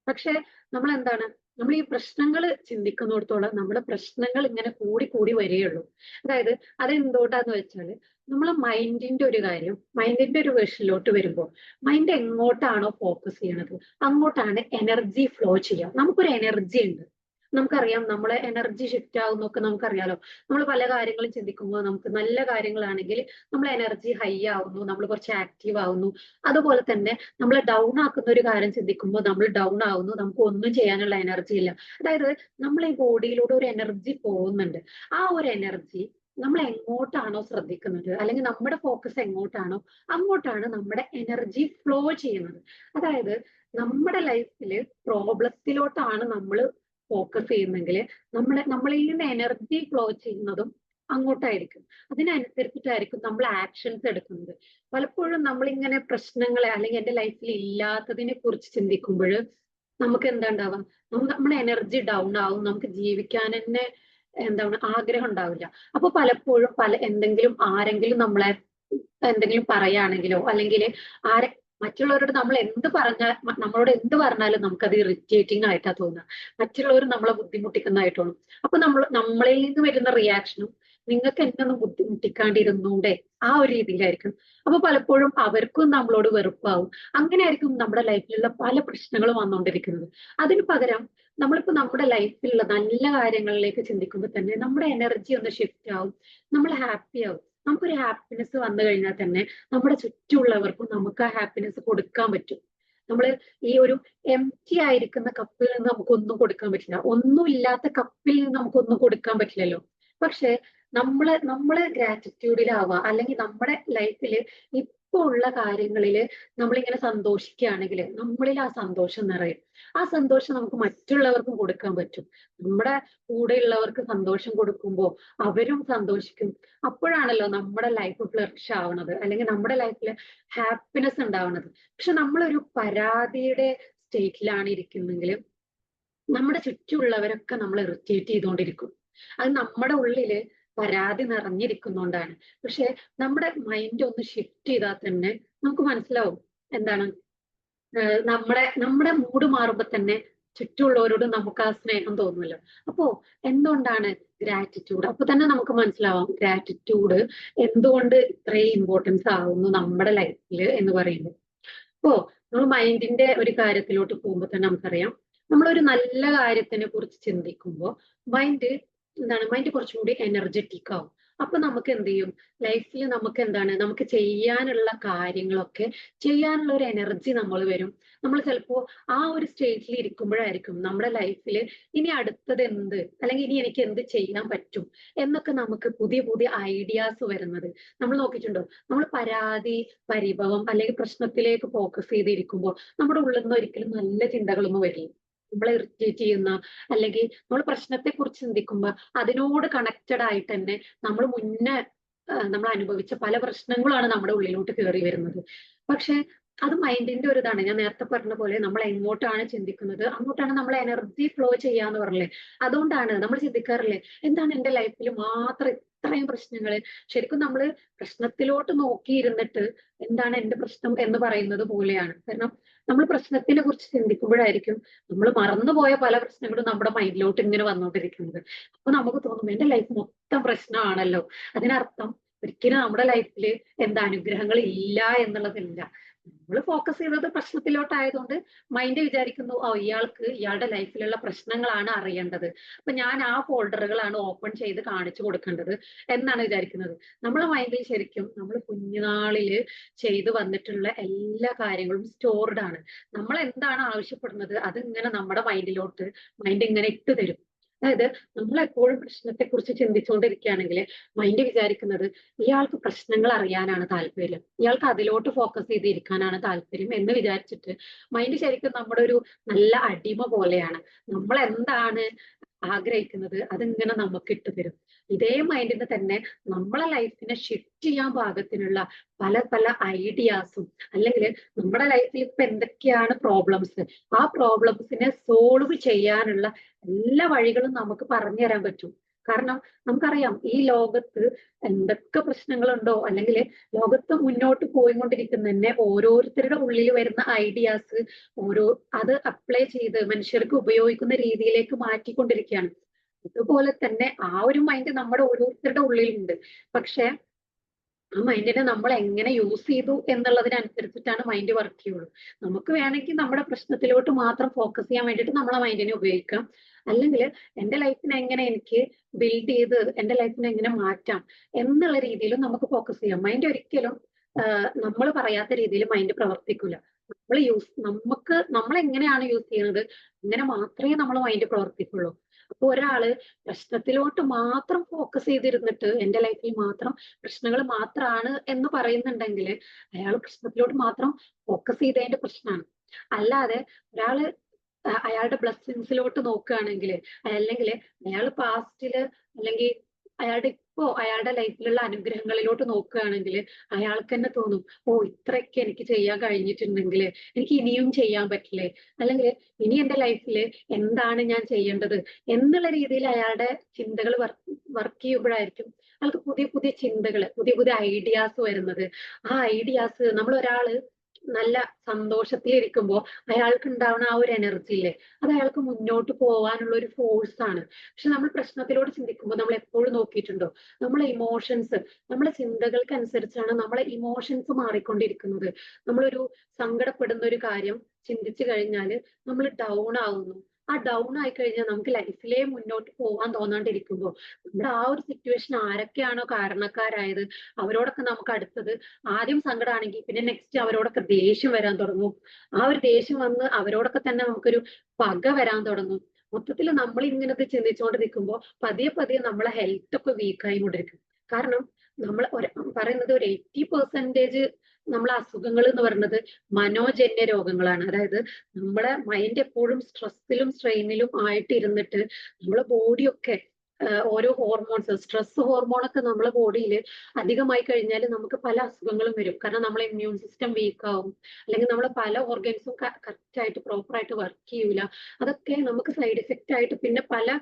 പക്ഷെ നമ്മൾ എന്താണ്, നമ്മൾ ഈ പ്രശ്നങ്ങൾ ചിന്തിക്കുന്നിടത്തോളം നമ്മുടെ പ്രശ്നങ്ങൾ ഇങ്ങനെ കൂടി കൂടി വരികയുള്ളൂ. അതായത് അതെന്തുകൊണ്ടാന്ന് വെച്ചാല് നമ്മളെ മൈൻഡിന്റെ ഒരു കാര്യം, മൈൻഡിന്റെ ഒരു വേർഷനിലോട്ട് വരുമ്പോൾ മൈൻഡ് എങ്ങോട്ടാണോ ഫോക്കസ് ചെയ്യണത് അങ്ങോട്ടാണ് എനർജി ഫ്ലോ ചെയ്യുക. നമുക്കൊരു എനർജി ഉണ്ട്. നമുക്കറിയാം നമ്മളെ എനർജി ഷിഫ്റ്റ് ആവുന്നൊക്കെ നമുക്കറിയാലോ. നമ്മൾ പല കാര്യങ്ങളും ചിന്തിക്കുമ്പോൾ നമുക്ക് നല്ല കാര്യങ്ങളാണെങ്കിൽ നമ്മൾ എനർജി ഹൈ ആവുന്നു, നമ്മൾ കുറച്ച് ആക്റ്റീവ് ആവുന്നു. അതുപോലെ തന്നെ നമ്മളെ ഡൗൺ ആക്കുന്ന ഒരു കാര്യം ചിന്തിക്കുമ്പോൾ നമ്മൾ ഡൗൺ ആവുന്നു, നമുക്ക് ഒന്നും ചെയ്യാനുള്ള എനർജി ഇല്ല. അതായത് നമ്മൾ ഈ ബോഡിയിലൂടെ ഒരു എനർജി പോകുന്നുണ്ട്. ആ ഒരു എനർജി നമ്മൾ എങ്ങോട്ടാണോ ശ്രദ്ധിക്കുന്നത് അല്ലെങ്കിൽ നമ്മുടെ ഫോക്കസ് എങ്ങോട്ടാണോ അങ്ങോട്ടാണ് നമ്മുടെ എനർജി ഫ്ലോ ചെയ്യുന്നത്. അതായത് നമ്മുടെ ലൈഫില് പ്രോബ്ലത്തിലോട്ടാണ് നമ്മൾ ഫോക്കസ് ചെയ്യുന്നെങ്കിൽ നമ്മളിൽ നിന്ന് എനർജി ഫ്ലോ ചെയ്യുന്നതും അങ്ങോട്ടായിരിക്കും. അതിനനുസരിച്ചിട്ടായിരിക്കും നമ്മൾ ആക്ഷൻസ് എടുക്കുന്നത്. പലപ്പോഴും നമ്മളിങ്ങനെ പ്രശ്നങ്ങളെ അല്ലെങ്കിൽ എന്റെ ലൈഫിൽ ഇല്ലാത്തതിനെ കുറിച്ച് ചിന്തിക്കുമ്പോൾ നമുക്ക് എന്താ ഉണ്ടാവാം, നമ്മുടെ എനർജി ഡൗൺ ആവും, നമുക്ക് ജീവിക്കാൻ തന്നെ എന്താണ് ആഗ്രഹം ഉണ്ടാവില്ല. അപ്പൊ പലപ്പോഴും എന്തെങ്കിലും ആരെങ്കിലും നമ്മളെ എന്തെങ്കിലും പറയുകയാണെങ്കിലോ അല്ലെങ്കിൽ ആരെ മറ്റുള്ളവരോട് നമ്മൾ എന്ത് പറഞ്ഞാൽ നമ്മളോട് എന്ത് പറഞ്ഞാലും നമുക്കത് ഇറിറ്റേറ്റിംഗ് ആയിട്ടാ തോന്നുക. മറ്റുള്ളവർ നമ്മളെ ബുദ്ധിമുട്ടിക്കുന്നതായിട്ട് തോന്നും. അപ്പൊ നമ്മളിൽ നിന്ന് വരുന്ന റിയാക്ഷനും നിങ്ങൾക്ക് എന്നെ ഒന്ന് ബുദ്ധിമുട്ടിക്കാണ്ടിരുന്നൂടെ, ആ ഒരു രീതിയിലായിരിക്കും. അപ്പൊ പലപ്പോഴും അവർക്കും നമ്മളോട് വെറുപ്പാവും. അങ്ങനെ ആയിരിക്കും നമ്മുടെ ലൈഫിലുള്ള പല പ്രശ്നങ്ങളും വന്നുകൊണ്ടിരിക്കുന്നത്. അതിന് പകരം നമ്മളിപ്പോ നമ്മുടെ ലൈഫിലുള്ള നല്ല കാര്യങ്ങളിലേക്ക് ചിന്തിക്കുമ്പോൾ തന്നെ നമ്മുടെ എനർജി ഒന്ന് ഷിഫ്റ്റ് ആവും, നമ്മൾ ഹാപ്പി ആവും. നമുക്കൊരു ഹാപ്പിനെസ് വന്നു കഴിഞ്ഞാൽ തന്നെ നമ്മുടെ ചുറ്റുമുള്ളവർക്കും നമുക്ക് ആ ഹാപ്പിനെസ് കൊടുക്കാൻ പറ്റും. നമ്മള് ഈ ഒരു എംപ്റ്റി ആയിരിക്കുന്ന കപ്പിൽ നിന്ന് നമുക്കൊന്നും കൊടുക്കാൻ പറ്റില്ല. ഒന്നും ഇല്ലാത്ത കപ്പിൽ നിന്ന് നമുക്കൊന്നും കൊടുക്കാൻ പറ്റില്ലല്ലോ. പക്ഷെ നമ്മള് ഗ്രാറ്റിറ്റ്യൂഡിലാവുക, അല്ലെങ്കിൽ നമ്മുടെ ലൈഫില് ഇപ്പൊ ഉള്ള കാര്യങ്ങളില് നമ്മളിങ്ങനെ സന്തോഷിക്കുകയാണെങ്കിൽ നമ്മളിൽ ആ സന്തോഷം നിറയും. ആ സന്തോഷം നമുക്ക് മറ്റുള്ളവർക്കും കൊടുക്കാൻ പറ്റും. നമ്മുടെ കൂടെയുള്ളവർക്ക് സന്തോഷം കൊടുക്കുമ്പോൾ അവരും സന്തോഷിക്കും. അപ്പോഴാണല്ലോ നമ്മുടെ ലൈഫ് ഫ്ലറിഷ് ആവണത്, അല്ലെങ്കിൽ നമ്മുടെ ലൈഫിൽ ഹാപ്പിനെസ് ഉണ്ടാവണത്. പക്ഷെ നമ്മളൊരു പരാതിയുടെ സ്റ്റേറ്റിലാണ് ഇരിക്കുന്നെങ്കിൽ നമ്മുടെ ചുറ്റുമുള്ളവരൊക്കെ നമ്മൾ ഇറിറ്റേറ്റ് ചെയ്തുകൊണ്ടിരിക്കും. അത് നമ്മുടെ ഉള്ളില് പരാതി നിറഞ്ഞിരിക്കുന്നോണ്ടാണ്. പക്ഷെ നമ്മുടെ മൈൻഡ് ഒന്ന് ഷിഫ്റ്റ് ചെയ്താൽ തന്നെ നമുക്ക് മനസ്സിലാവും എന്താണ്, നമ്മുടെ നമ്മുടെ മൂഡ് മാറുമ്പോ തന്നെ ചുറ്റുമുള്ളവരോട് നമുക്ക് ആ സ്നേഹം തോന്നുമല്ലോ. അപ്പോ എന്തുകൊണ്ടാണ് ഗ്രാറ്റിറ്റ്യൂഡ്, അപ്പൊ തന്നെ നമുക്ക് മനസ്സിലാവാം ഗ്രാറ്റിറ്റ്യൂഡ് എന്തുകൊണ്ട് ഇത്രയും ഇമ്പോർട്ടൻസ് ആവുന്നു നമ്മുടെ ലൈഫിൽ എന്ന് പറയുമ്പോൾ. അപ്പോ നമ്മൾ മൈൻഡിന്റെ ഒരു കാര്യത്തിലോട്ട് പോകുമ്പോൾ തന്നെ നമുക്കറിയാം, നമ്മളൊരു നല്ല കാര്യത്തിനെ കുറിച്ച് ചിന്തിക്കുമ്പോൾ മൈൻഡ് കുറച്ചും കൂടി എനർജറ്റിക് ആവും. അപ്പൊ നമുക്ക് എന്ത് ചെയ്യും, ലൈഫിൽ നമുക്ക് എന്താണ്, നമുക്ക് ചെയ്യാനുള്ള കാര്യങ്ങളൊക്കെ ചെയ്യാനുള്ള ഒരു എനർജി നമ്മൾ വരും. നമ്മൾ ചിലപ്പോ ആ ഒരു സ്റ്റേജിൽ ഇരിക്കുമ്പോഴായിരിക്കും നമ്മുടെ ലൈഫിൽ ഇനി അടുത്തത് എന്ത്, അല്ലെങ്കിൽ ഇനി എനിക്ക് എന്ത് ചെയ്യാൻ പറ്റും എന്നൊക്കെ നമുക്ക് പുതിയ പുതിയ ഐഡിയാസ് വരുന്നത്. നമ്മൾ നോക്കിയിട്ടുണ്ടോ, നമ്മൾ പരാതി, പരിഭവം അല്ലെങ്കിൽ പ്രശ്നത്തിലേക്ക് ഫോക്കസ് ചെയ്തിരിക്കുമ്പോൾ നമ്മുടെ ഉള്ളിൽ നിന്ന് ഒരിക്കലും നല്ല ചിന്തകളൊന്നും വരില്ല. നമ്മളെ ഇറിറ്റേറ്റ് ചെയ്യുന്ന, അല്ലെങ്കിൽ നമ്മൾ പ്രശ്നത്തെ കുറിച്ച് ചിന്തിക്കുമ്പോൾ അതിനോട് കണക്റ്റഡ് ആയിട്ട് തന്നെ നമ്മൾ മുന്നേ നമ്മൾ അനുഭവിച്ച പല പ്രശ്നങ്ങളാണ് നമ്മുടെ ഉള്ളിലോട്ട് കയറി വരുന്നത്. പക്ഷെ അത് മൈൻഡിന്റെ ഒരു ഇതാണ്. ഞാൻ നേരത്തെ പറഞ്ഞ പോലെ നമ്മൾ എങ്ങോട്ടാണ് ചിന്തിക്കുന്നത് അങ്ങോട്ടാണ് നമ്മൾ എനർജി ഫ്ലോ ചെയ്യാന്ന് പറഞ്ഞില്ലേ. അതുകൊണ്ടാണ് നമ്മൾ ചിന്തിക്കാറില്ലേ, എന്താണ് എന്റെ ലൈഫിൽ മാത്രം ഇത്രയും പ്രശ്നങ്ങള് ശരിക്കും നമ്മള് പ്രശ്നത്തിലോട്ട് നോക്കിയിരുന്നിട്ട് എന്താണ് എന്റെ പ്രശ്നം എന്ന് പറയുന്നത് പോലെയാണ്. കാരണം നമ്മൾ പ്രശ്നത്തിനെ കുറിച്ച് ചിന്തിക്കുമ്പോഴായിരിക്കും നമ്മൾ മറന്നുപോയ പല പ്രശ്നങ്ങളും നമ്മുടെ മൈൻഡിലോട്ട് ഇങ്ങനെ വന്നുകൊണ്ടിരിക്കുന്നത്. അപ്പൊ നമുക്ക് തോന്നും എന്റെ ലൈഫ് മൊത്തം പ്രശ്നമാണല്ലോ. അതിനർത്ഥം ഒരിക്കലും നമ്മുടെ ലൈഫിൽ എന്താ അനുഗ്രഹങ്ങൾ ഇല്ല എന്നുള്ളതില്ല. നമ്മൾ ഫോക്കസ് ചെയ്തത് പ്രശ്നത്തിലോട്ടായതുകൊണ്ട് മൈൻഡ് വിചാരിക്കുന്നു, ഓ ഇയാൾക്ക് ഇയാളുടെ ലൈഫിലുള്ള പ്രശ്നങ്ങളാണ് അറിയേണ്ടത്. അപ്പൊ ഞാൻ ആ ഫോൾഡറുകളാണ് ഓപ്പൺ ചെയ്ത് കാണിച്ചു കൊടുക്കേണ്ടത് എന്നാണ് വിചാരിക്കുന്നത്. നമ്മളെ മൈൻഡിൽ ശരിക്കും നമ്മൾ കുഞ്ഞുനാളില് ചെയ്തു വന്നിട്ടുള്ള എല്ലാ കാര്യങ്ങളും സ്റ്റോർഡ് ആണ്. നമ്മൾ എന്താണ് ആവശ്യപ്പെടുന്നത് അത് ഇങ്ങനെ നമ്മുടെ മൈൻഡ് ഇങ്ങനെ ഇട്ട് തരും. അതായത് നമ്മൾ എപ്പോഴും പ്രശ്നത്തെ കുറിച്ച് ചിന്തിച്ചുകൊണ്ടിരിക്കുകയാണെങ്കിൽ മൈൻഡ് വിചാരിക്കുന്നത് ഇയാൾക്ക് പ്രശ്നങ്ങൾ അറിയാനാണ് താല്പര്യം, ഇയാൾക്ക് അതിലോട്ട് ഫോക്കസ് ചെയ്തിരിക്കാനാണ് താല്പര്യം എന്ന് വിചാരിച്ചിട്ട് മൈൻഡ് ശരിക്കും നമ്മുടെ ഒരു നല്ല അടിമ പോലെയാണ്. നമ്മൾ എന്താണ് ആഗ്രഹിക്കുന്നത് അതിങ്ങനെ നമുക്ക് ഇട്ട് തരും. ഇതേ മൈൻഡിന് തന്നെ നമ്മളെ ലൈഫിനെ ഷിഫ്റ്റ് ചെയ്യാൻ പാകത്തിനുള്ള പല പല ഐഡിയാസും, അല്ലെങ്കിൽ നമ്മുടെ ലൈഫിൽ ഇപ്പൊ എന്തൊക്കെയാണ് പ്രോബ്ലംസ്, ആ പ്രോബ്ലംസിനെ സോൾവ് ചെയ്യാനുള്ള എല്ലാ വഴികളും നമുക്ക് പറഞ്ഞു തരാൻ പറ്റും. കാരണം നമുക്കറിയാം ഈ ലോകത്ത് എന്തൊക്കെ പ്രശ്നങ്ങളുണ്ടോ, അല്ലെങ്കിൽ ലോകത്ത് മുന്നോട്ട് പോയിക്കൊണ്ടിരിക്കുന്ന തന്നെ ഓരോരുത്തരുടെ ഉള്ളിൽ വരുന്ന ഐഡിയാസ് ഓരോ അത് അപ്ലൈ ചെയ്ത് മനുഷ്യർക്ക് ഉപയോഗിക്കുന്ന രീതിയിലേക്ക് മാറ്റിക്കൊണ്ടിരിക്കുകയാണ്. അതുപോലെ തന്നെ ആ ഒരു മൈൻഡ് നമ്മുടെ ഓരോരുത്തരുടെ ഉള്ളിലുണ്ട്. പക്ഷെ ആ മൈൻഡിനെ നമ്മൾ എങ്ങനെ യൂസ് ചെയ്തു എന്നുള്ളതിനനുസരിച്ചിട്ടാണ് മൈൻഡ് വർക്ക് ചെയ്യുള്ളൂ. നമുക്ക് വേണമെങ്കിൽ നമ്മുടെ പ്രശ്നത്തിലോട്ട് മാത്രം ഫോക്കസ് ചെയ്യാൻ വേണ്ടിയിട്ട് നമ്മളെ മൈൻഡിനെ ഉപയോഗിക്കാം. അല്ലെങ്കിൽ എന്റെ ലൈഫിനെ എങ്ങനെ എനിക്ക് ബിൽഡ് ചെയ്ത് എന്റെ ലൈഫിനെ എങ്ങനെ മാറ്റാം എന്നുള്ള രീതിയിലും നമുക്ക് ഫോക്കസ് ചെയ്യാം. മൈൻഡ് ഒരിക്കലും നമ്മൾ പറയാത്ത രീതിയിൽ മൈൻഡ് പ്രവർത്തിക്കില്ല. നമ്മൾ എങ്ങനെയാണ് യൂസ് ചെയ്യുന്നത് അങ്ങനെ മാത്രമേ നമ്മൾ മൈൻഡ് പ്രവർത്തിക്കുള്ളൂ. അപ്പൊ ഒരാള് പ്രശ്നത്തിലോട്ട് മാത്രം ഫോക്കസ് ചെയ്തിരുന്നിട്ട് എന്റെ ലൈഫിൽ മാത്രം പ്രശ്നങ്ങൾ മാത്രമാണ് എന്ന് പറയുന്നുണ്ടെങ്കിൽ അയാൾ പ്രശ്നത്തിലോട്ട് മാത്രം ഫോക്കസ് ചെയ്തതിന്റെ പ്രശ്നമാണ്. അല്ലാതെ ഒരാള് അയാളുടെ ബ്ലെസ്സിങ്സിലോട്ട് നോക്കുകയാണെങ്കിൽ, അല്ലെങ്കിൽ അയാൾ പാസ്റ്റില്, അല്ലെങ്കിൽ അയാളുടെ ലൈഫിലുള്ള അനുഗ്രഹങ്ങളിലോട്ട് നോക്കുകയാണെങ്കിൽ അയാൾക്ക് തന്നെ തോന്നും, ഓ ഇത്രയൊക്കെ എനിക്ക് ചെയ്യാൻ കഴിഞ്ഞിട്ടുണ്ടെങ്കിൽ എനിക്ക് ഇനിയും ചെയ്യാൻ പറ്റില്ലേ, അല്ലെങ്കിൽ ഇനി എന്റെ ലൈഫിൽ എന്താണ് ഞാൻ ചെയ്യേണ്ടത് എന്നുള്ള രീതിയിൽ അയാളുടെ ചിന്തകൾ വർക്ക് ചെയ്യുമ്പോഴായിരിക്കും അയാൾക്ക് പുതിയ പുതിയ ചിന്തകൾ, പുതിയ പുതിയ ഐഡിയാസ് വരുന്നത്. ആ ഐഡിയാസ് നമ്മൾ ഒരാള് നല്ല സന്തോഷത്തിലിരിക്കുമ്പോൾ അയാൾക്ക് ഉണ്ടാവുന്ന ആ ഒരു എനർജി ഇല്ലേ, അത് അയാൾക്ക് മുന്നോട്ട് പോകാനുള്ള ഒരു ഫോഴ്സ് ആണ്. പക്ഷെ നമ്മൾ പ്രശ്നത്തിലോട് ചിന്തിക്കുമ്പോൾ നമ്മൾ എപ്പോഴും നോക്കിയിട്ടുണ്ടോ, നമ്മളെ ഇമോഷൻസ്, നമ്മളെ ചിന്തകൾക്ക് അനുസരിച്ചാണ് നമ്മളെ ഇമോഷൻസ് മാറിക്കൊണ്ടിരിക്കുന്നത്. നമ്മളൊരു സങ്കടപ്പെടുന്ന ഒരു കാര്യം ചിന്തിച്ചു കഴിഞ്ഞാൽ നമ്മൾ ഡൗൺ ആവുന്നു. ആ ഡൗൺ ആയി കഴിഞ്ഞാൽ നമുക്ക് ലൈഫിലേ മുന്നോട്ട് പോകാൻ തോന്നാണ്ടിരിക്കുമ്പോൾ നമ്മുടെ ആ ഒരു സിറ്റുവേഷൻ ആരൊക്കെയാണോ കാരണക്കാരായത് അവരോടൊക്കെ നമുക്ക് അടുത്തത് ആദ്യം സങ്കടമാണെങ്കിൽ പിന്നെ നെക്സ്റ്റ് അവരോടൊക്കെ ദേഷ്യം വരാൻ തുടങ്ങും. ആ ഒരു ദേഷ്യം വന്ന് അവരോടൊക്കെ തന്നെ നമുക്കൊരു പക വരാൻ തുടങ്ങും. മൊത്തത്തിൽ നമ്മൾ ഇങ്ങനത്തെ ചിന്തിച്ചുകൊണ്ട് നിൽക്കുമ്പോൾ പതിയെ പതിയെ നമ്മളെ ഹെൽത്ത് ഒക്കെ വീക്കായി കൊണ്ടിരിക്കും. കാരണം നമ്മൾ പറയുന്നത് ഒരു 80% നമ്മളെ അസുഖങ്ങൾ എന്ന് പറയുന്നത് മനോജന്യ രോഗങ്ങളാണ്. അതായത് നമ്മളെ മൈൻഡ് എപ്പോഴും സ്ട്രെസ്സിലും സ്ട്രെയിനിലും ആയിട്ട് ഇരുന്നിട്ട് നമ്മളെ ബോഡിയൊക്കെ ഓരോ ഹോർമോൺസ്, സ്ട്രെസ് ഹോർമോണൊക്കെ നമ്മളെ ബോഡിയിൽ അധികമായി കഴിഞ്ഞാൽ നമുക്ക് പല അസുഖങ്ങളും വരും. കാരണം നമ്മളെ ഇമ്മ്യൂൺ സിസ്റ്റം വീക്ക് ആവും, അല്ലെങ്കിൽ നമ്മളെ പല ഓർഗൻസും കറക്റ്റ് ആയിട്ട് പ്രോപ്പർ ആയിട്ട് വർക്ക് ചെയ്യൂല. അതൊക്കെ നമുക്ക് സൈഡ് എഫക്റ്റ് ആയിട്ട് പിന്നെ പല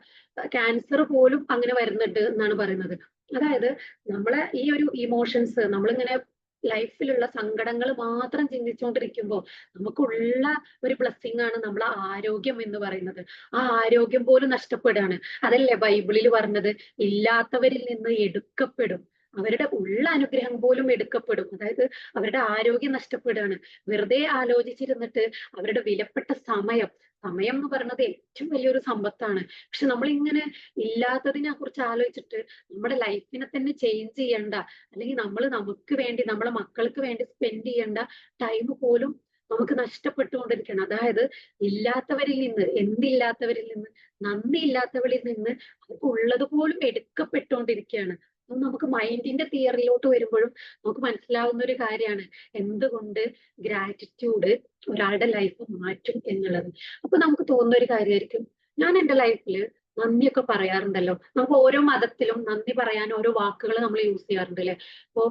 ക്യാൻസർ പോലും അങ്ങനെ വരുന്നുണ്ട് എന്നാണ് പറയുന്നത്. അതായത് നമ്മളെ ഈ ഒരു ഇമോഷൻസ് നമ്മളിങ്ങനെ ലൈഫിലുള്ള സങ്കടങ്ങൾ മാത്രം ചിന്തിച്ചുകൊണ്ടിരിക്കുമ്പോൾ നമുക്കുള്ള ഒരു ബ്ലെസ്സിങ് ആണ് നമ്മളെ ആരോഗ്യം എന്ന് പറയുന്നത്. ആ ആരോഗ്യം പോലും നഷ്ടപ്പെടുകയാണ്. അതല്ലേ ബൈബിളിൽ പറഞ്ഞത്, ഇല്ലാത്തവരിൽ നിന്ന് എടുക്കപ്പെടും, അവരുടെ ഉള്ള അനുഗ്രഹം പോലും എടുക്കപ്പെടും. അതായത് അവരുടെ ആരോഗ്യം നഷ്ടപ്പെടുകയാണ്. വെറുതെ ആലോചിച്ചിരുന്നിട്ട് അവരുടെ വിലപ്പെട്ട സമയം, സമയം എന്ന് പറയുന്നത് ഏറ്റവും വലിയൊരു സമ്പത്താണ്. പക്ഷെ നമ്മളിങ്ങനെ ഇല്ലാത്തതിനെ കുറിച്ച് ആലോചിച്ചിട്ട് നമ്മുടെ ലൈഫിനെ തന്നെ ചേഞ്ച് ചെയ്യണ്ട, അല്ലെങ്കിൽ നമ്മൾ നമുക്ക് വേണ്ടി നമ്മളെ മക്കൾക്ക് വേണ്ടി സ്പെൻഡ് ചെയ്യേണ്ട ടൈം പോലും നമുക്ക് നഷ്ടപ്പെട്ടുകൊണ്ടിരിക്കണം. അതായത് ഇല്ലാത്തവരിൽ നിന്ന്, എന്തില്ലാത്തവരിൽ നിന്ന്, നന്ദി ഇല്ലാത്തവരിൽ നിന്ന് അവർക്ക് ഉള്ളത് പോലും എടുക്കപ്പെട്ടുകൊണ്ടിരിക്കുകയാണ്. അത് നമുക്ക് മൈൻഡിന്റെ തിയറിയിലോട്ട് വരുമ്പോഴും നമുക്ക് മനസ്സിലാവുന്ന ഒരു കാര്യമാണ് എന്തുകൊണ്ട് ഗ്രാറ്റിറ്റ്യൂഡ് ഒരാളുടെ ലൈഫ് മാറ്റും എന്നുള്ളത്. അപ്പൊ നമുക്ക് തോന്നുന്ന ഒരു കാര്യമായിരിക്കും, ഞാൻ എന്റെ ലൈഫിൽ നന്ദിയൊക്കെ പറയാറുണ്ടല്ലോ. നമുക്ക് ഓരോ മതത്തിലും നന്ദി പറയാൻ ഓരോ വാക്കുകൾ നമ്മൾ യൂസ് ചെയ്യാറുണ്ട് അല്ലെ. ഇപ്പോ